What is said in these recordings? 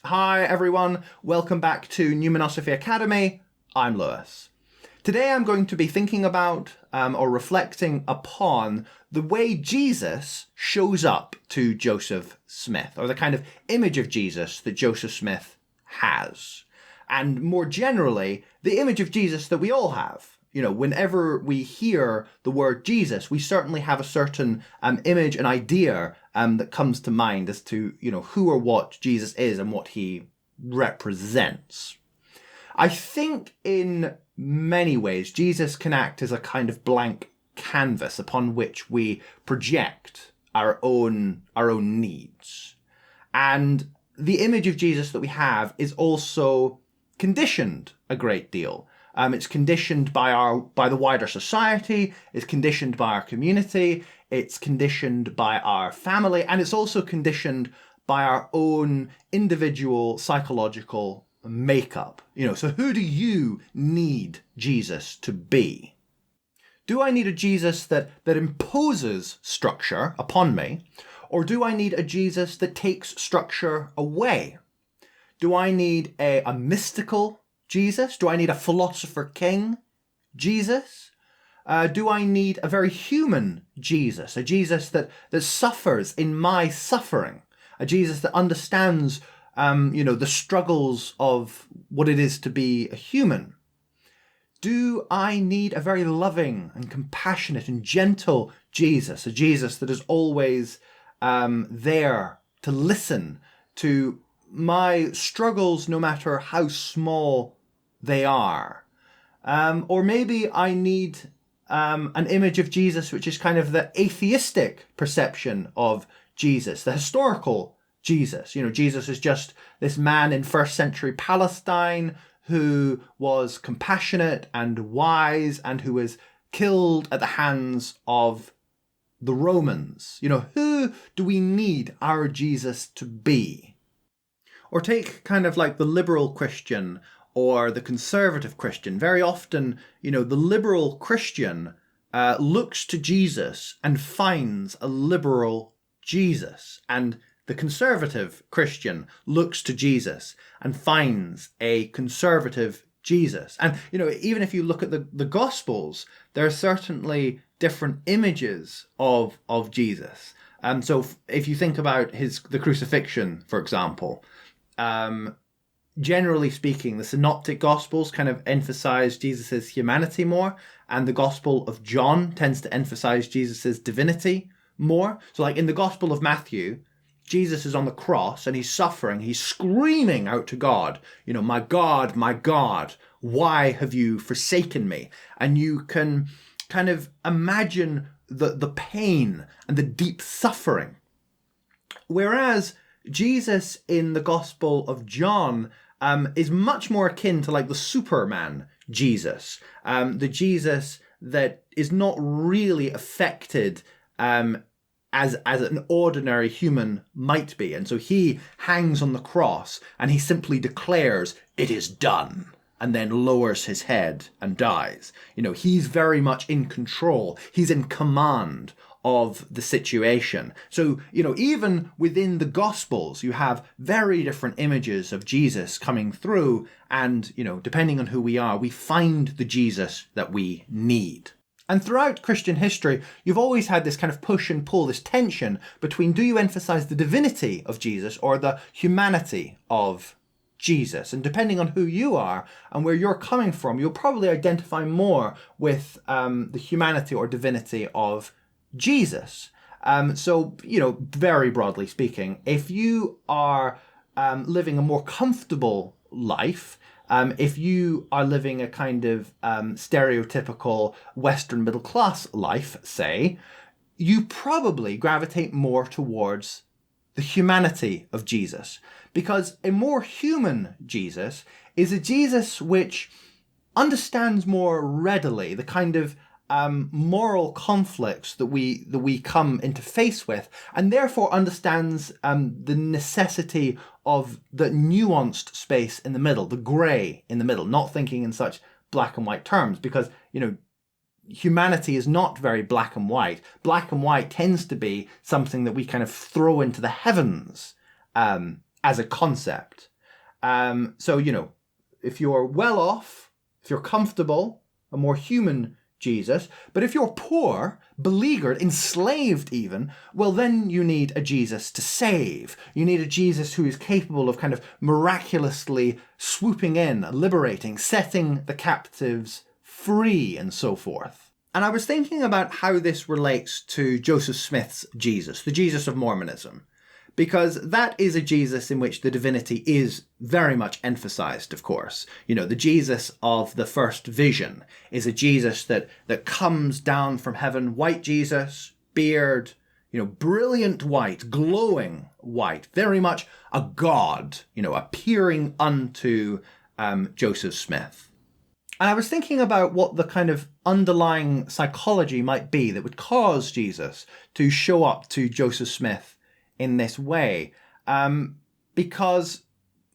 Hi everyone, welcome back to Numinosophy Academy. I'm Lewis. Today I'm going to be thinking about or reflecting upon the way Jesus shows up to Joseph Smith, or the kind of image of Jesus that Joseph Smith has. And more generally, the image of Jesus that we all have. You know, whenever we hear the word Jesus, we certainly have a certain image and idea that comes to mind as to, who or what Jesus is and what he represents. I think in many ways, Jesus can act as a kind of blank canvas upon which we project our own needs. And the image of Jesus that we have is also conditioned a great deal. It's conditioned by the wider society, it's conditioned by our community, it's conditioned by our family, and it's also conditioned by our own individual psychological makeup. So who do you need Jesus to be? Do I need a Jesus that imposes structure upon me, or do I need a Jesus that takes structure away? Do I need a mystical Jesus? Do I need a philosopher king Jesus? Do I need a very human Jesus? A Jesus that suffers in my suffering? A Jesus that understands, the struggles of what it is to be a human? Do I need a very loving and compassionate and gentle Jesus? A Jesus that is always there to listen to my struggles, no matter how small they are. Or maybe I need an image of Jesus which is kind of the atheistic perception of Jesus, the historical Jesus. Jesus is just this man in first century Palestine who was compassionate and wise and who was killed at the hands of the Romans. Who do we need our Jesus to be? Or take kind of like the liberal Christian or the conservative Christian. Very often, the liberal Christian looks to Jesus and finds a liberal Jesus. And the conservative Christian looks to Jesus and finds a conservative Jesus. And, even if you look at the Gospels, there are certainly different images of Jesus. So if you think about the crucifixion, for example, generally speaking, the synoptic gospels kind of emphasize Jesus's humanity more, and the Gospel of John tends to emphasize Jesus's divinity more. So like in the Gospel of Matthew, Jesus is on the cross and he's suffering, he's screaming out to God, my God, why have you forsaken me? And you can kind of imagine the pain and the deep suffering. Whereas Jesus in the Gospel of John is much more akin to like the Superman Jesus, the Jesus that is not really affected as an ordinary human might be. And so he hangs on the cross and he simply declares, "It is done," and then lowers his head and dies. He's very much in control. He's in command of the situation. So, even within the Gospels, you have very different images of Jesus coming through. And, depending on who we are, we find the Jesus that we need. And throughout Christian history, you've always had this kind of push and pull, this tension between, do you emphasize the divinity of Jesus or the humanity of Jesus? And depending on who you are and where you're coming from, you'll probably identify more with the humanity or divinity of Jesus. So, very broadly speaking, if you are living a more comfortable life, if you are living a kind of stereotypical Western middle class life, say, you probably gravitate more towards the humanity of Jesus. Because a more human Jesus is a Jesus which understands more readily the kind of moral conflicts that we come into face with, and therefore understands the necessity of the nuanced space in the middle, the grey in the middle, not thinking in such black and white terms, because humanity is not very black and white. Black and white tends to be something that we kind of throw into the heavens as a concept. So, if you're well off, if you're comfortable, a more human Jesus. But if you're poor, beleaguered, enslaved even, well, then you need a Jesus to save. You need a Jesus who is capable of kind of miraculously swooping in, liberating, setting the captives free, and so forth. And I was thinking about how this relates to Joseph Smith's Jesus, the Jesus of Mormonism, because that is a Jesus in which the divinity is very much emphasized, of course. The Jesus of the first vision is a Jesus that comes down from heaven, white Jesus, beard, brilliant white, glowing white, very much a god, appearing unto Joseph Smith. And I was thinking about what the kind of underlying psychology might be that would cause Jesus to show up to Joseph Smith in this way, because,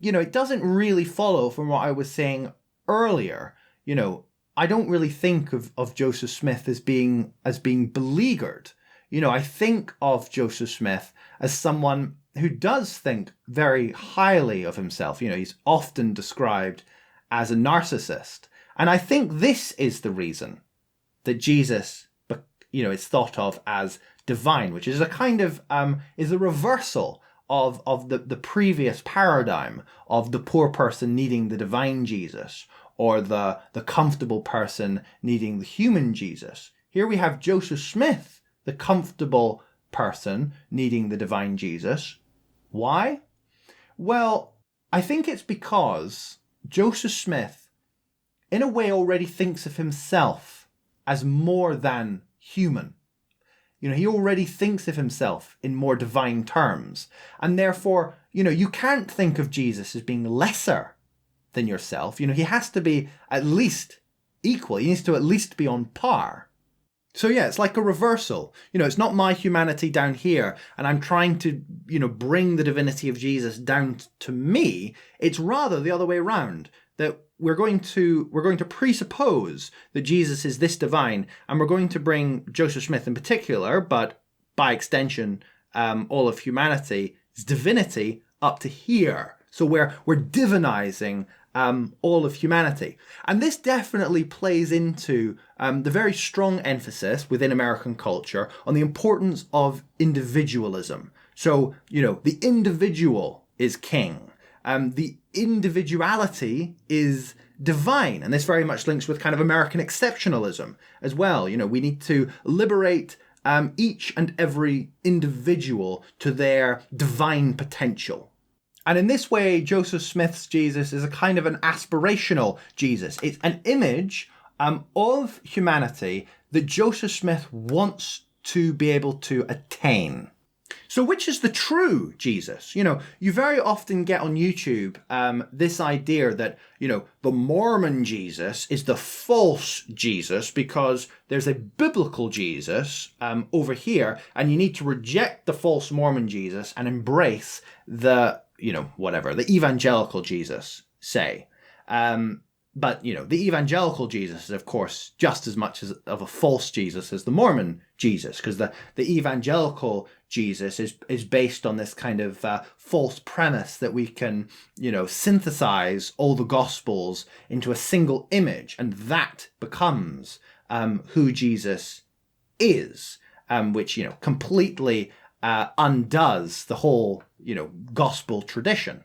it doesn't really follow from what I was saying earlier. I don't really think of Joseph Smith as being beleaguered. I think of Joseph Smith as someone who does think very highly of himself. He's often described as a narcissist. And I think this is the reason that Jesus, is thought of as divine, which is a kind of is a reversal of the previous paradigm of the poor person needing the divine Jesus, or the comfortable person needing the human Jesus. Here we have Joseph Smith, the comfortable person needing the divine Jesus. Why? Well, I think it's because Joseph Smith, in a way, already thinks of himself as more than human. He already thinks of himself in more divine terms. And therefore, you can't think of Jesus as being lesser than yourself. He has to be at least equal. He needs to at least be on par. So yeah, it's like a reversal. It's not my humanity down here, and I'm trying to, bring the divinity of Jesus down to me. It's rather the other way around, that we're going to presuppose that Jesus is this divine, and we're going to bring Joseph Smith in particular, but by extension, all of humanity's divinity up to here. So we're divinizing all of humanity. And this definitely plays into the very strong emphasis within American culture on the importance of individualism. So, the individual is king. The individuality is divine. And this very much links with kind of American exceptionalism as well. We need to liberate each and every individual to their divine potential. And in this way, Joseph Smith's Jesus is a kind of an aspirational Jesus. It's an image of humanity that Joseph Smith wants to be able to attain. So which is the true Jesus? You very often get on YouTube this idea that, the Mormon Jesus is the false Jesus because there's a biblical Jesus over here, and you need to reject the false Mormon Jesus and embrace the, the evangelical Jesus, say. But, the evangelical Jesus is, of course, just as much of a false Jesus as the Mormon Jesus, because the evangelical Jesus is based on this kind of false premise that we can, synthesize all the Gospels into a single image, and that becomes who Jesus is, which, completely undoes the whole, Gospel tradition.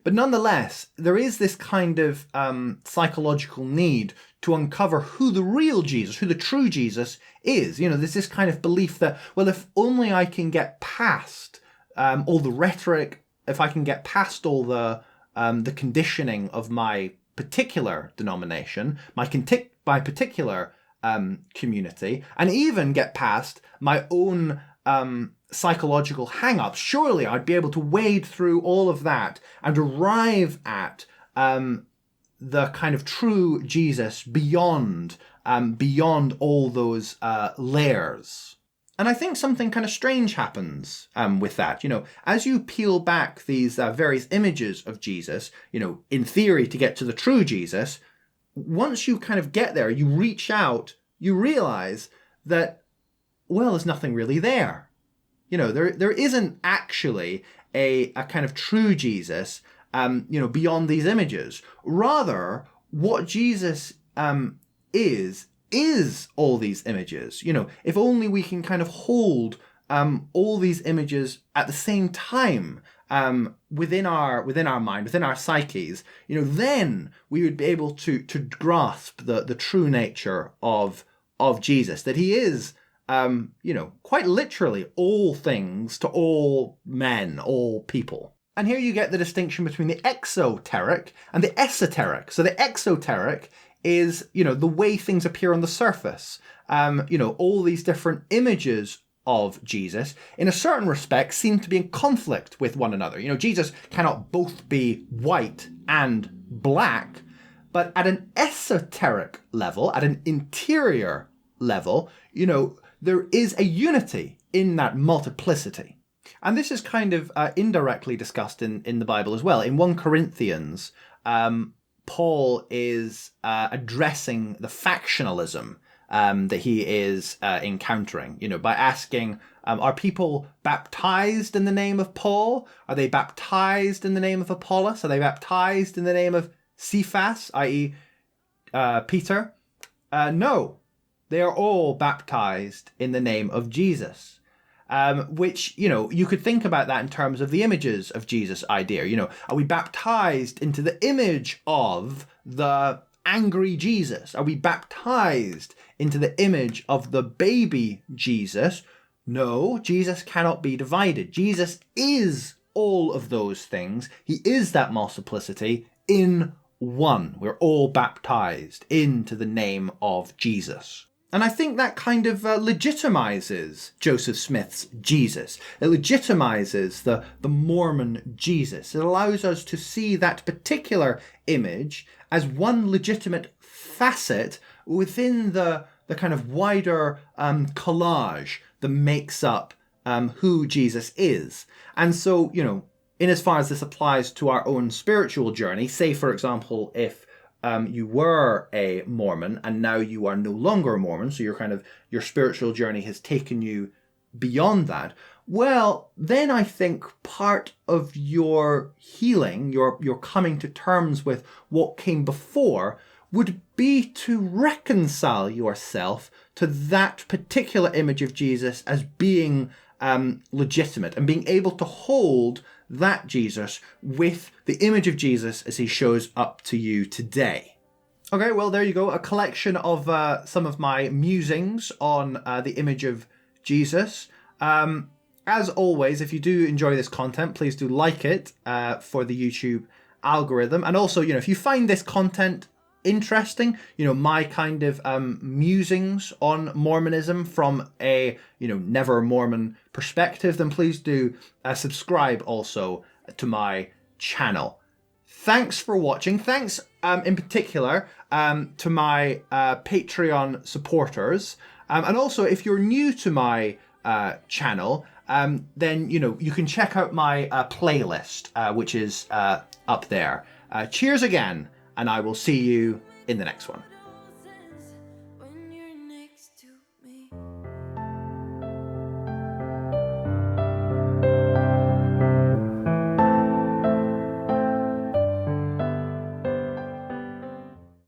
But nonetheless, there is this kind of psychological need to uncover who the real Jesus, who the true Jesus is. There's this kind of belief that, well, if only I can get past all the rhetoric, if I can get past all the conditioning of my particular denomination, my particular community, and even get past my own psychological hang-ups, surely I'd be able to wade through all of that and arrive at the kind of true Jesus beyond all those layers. And I think something kind of strange happens with that. As you peel back these various images of Jesus, in theory to get to the true Jesus, once you kind of get there, you reach out, you realize that, well, there's nothing really there. There isn't actually a kind of true Jesus beyond these images. Rather, what Jesus is all these images. If only we can kind of hold all these images at the same time within our mind, within our psyches, then we would be able to grasp the true nature of Jesus, that he is quite literally all things to all men, all people. And here you get the distinction between the exoteric and the esoteric. So the exoteric is, the way things appear on the surface. All these different images of Jesus, in a certain respect, seem to be in conflict with one another. Jesus cannot both be white and black, but at an esoteric level, at an interior level, there is a unity in that multiplicity. And this is kind of indirectly discussed in the Bible as well. In 1 Corinthians, Paul is addressing the factionalism that he is encountering, by asking, are people baptized in the name of Paul? Are they baptized in the name of Apollos? Are they baptized in the name of Cephas, i.e. Peter? No, they are all baptized in the name of Jesus. Which, you could think about that in terms of the images of Jesus idea. Are we baptized into the image of the angry Jesus? Are we baptized into the image of the baby Jesus? No, Jesus cannot be divided. Jesus is all of those things. He is that multiplicity in one. We're all baptized into the name of Jesus. And I think that kind of legitimizes Joseph Smith's Jesus. It legitimizes the Mormon Jesus. It allows us to see that particular image as one legitimate facet within the kind of wider collage that makes up who Jesus is. And so, in as far as this applies to our own spiritual journey, say, for example, if you were a Mormon and now you are no longer a Mormon, so your spiritual journey has taken you beyond that, well, then I think part of your healing, your coming to terms with what came before, would be to reconcile yourself to that particular image of Jesus as being legitimate and being able to hold that Jesus with the image of Jesus as he shows up to you today. Okay, well, there you go. A collection of some of my musings on the image of Jesus. As always, if you do enjoy this content, please do like it for the YouTube algorithm. And also, if you find this content interesting, my kind of musings on Mormonism from a Never-Mormon perspective, then please do subscribe also to my channel. Thanks for watching. Thanks in particular to my Patreon supporters, and also if you're new to my channel, then you can check out my playlist, which is up there. Cheers again, and I will see you in the next one.